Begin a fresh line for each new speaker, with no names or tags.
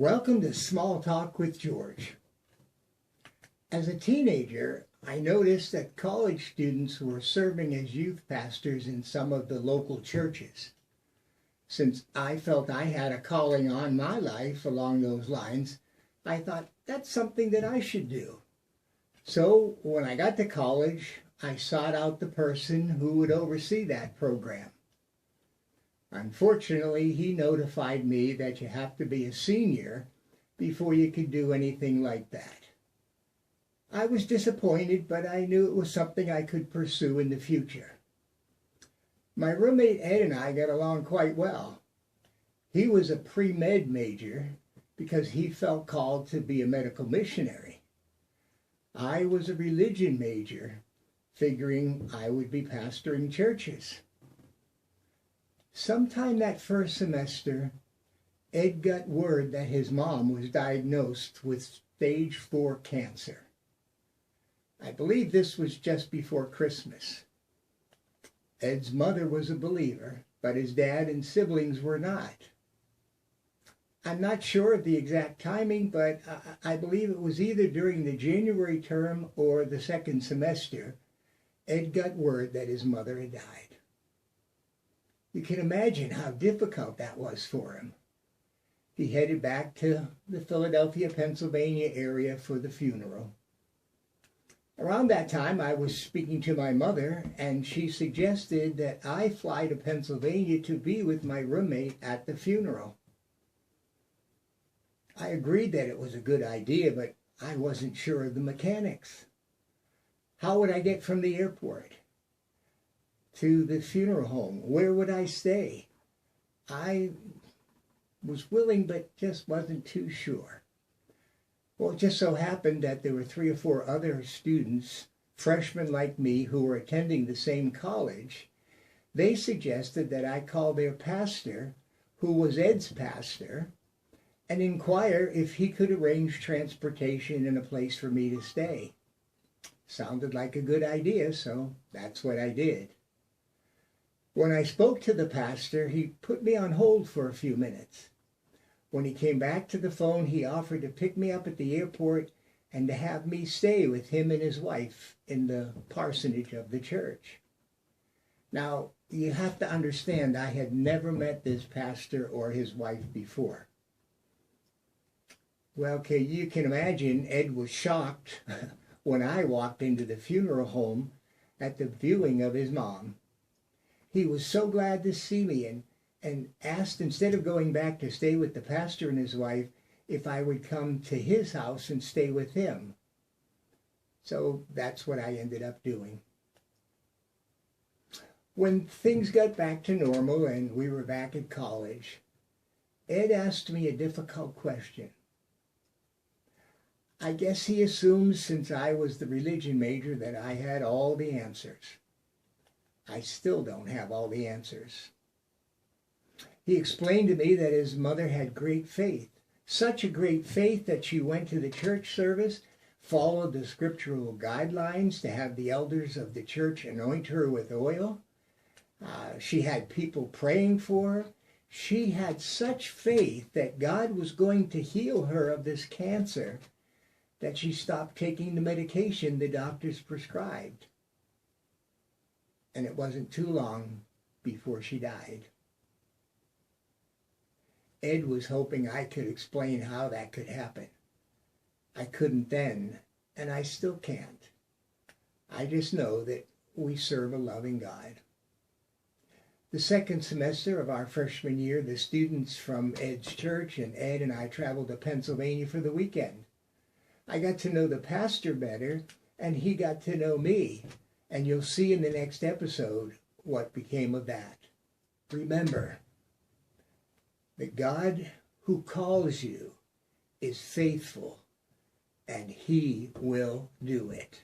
Welcome to Small Talk with George. As a teenager, I noticed that college students were serving as youth pastors in some of the local churches. Since I felt I had a calling on my life along those lines, I thought that's something that I should do. So when I got to college, I sought out the person who would oversee that program. Unfortunately, he notified me that you have to be a senior before you could do anything like that. I was disappointed, but I knew it was something I could pursue in the future. My roommate Ed and I got along quite well. He was a pre-med major because he felt called to be a medical missionary. I was a religion major, figuring I would be pastoring churches. Sometime that first semester, Ed got word that his mom was diagnosed with stage 4 cancer. I believe this was just before Christmas. Ed's mother was a believer, but his dad and siblings were not. I'm not sure of the exact timing, but I believe it was either during the January term or the second semester, Ed got word that his mother had died. You can imagine how difficult that was for him. He headed back to the Philadelphia, Pennsylvania area for the funeral. Around that time, I was speaking to my mother, and she suggested that I fly to Pennsylvania to be with my roommate at the funeral. I agreed that it was a good idea, but I wasn't sure of the mechanics. How would I get from the airport to the funeral home? Where would I stay? I was willing, but just wasn't too sure. Well, it just so happened that there were 3 or 4 other students, freshmen like me, who were attending the same college. They suggested that I call their pastor, who was Ed's pastor, and inquire if he could arrange transportation and a place for me to stay. Sounded like a good idea, so that's what I did. When I spoke to the pastor, he put me on hold for a few minutes. When he came back to the phone, he offered to pick me up at the airport and to have me stay with him and his wife in the parsonage of the church. Now, you have to understand, I had never met this pastor or his wife before. Well, okay, you can imagine Ed was shocked when I walked into the funeral home at the viewing of his mom. He was so glad to see me and asked, instead of going back to stay with the pastor and his wife, if I would come to his house and stay with him. So that's what I ended up doing. When things got back to normal and we were back at college, Ed asked me a difficult question. I guess he assumed since I was the religion major that I had all the answers. I still don't have all the answers. He explained to me that his mother had great faith, such a great faith that she went to the church service, followed the scriptural guidelines to have the elders of the church anoint her with oil. She had people praying for her. She had such faith that God was going to heal her of this cancer that she stopped taking the medication the doctors prescribed. And it wasn't too long before she died. Ed was hoping I could explain how that could happen. I couldn't then, and I still can't. I just know that we serve a loving God. The second semester of our freshman year, the students from Ed's church and Ed and I traveled to Pennsylvania for the weekend. I got to know the pastor better, and he got to know me. And you'll see in the next episode what became of that. Remember that God who calls you is faithful, and he will do it.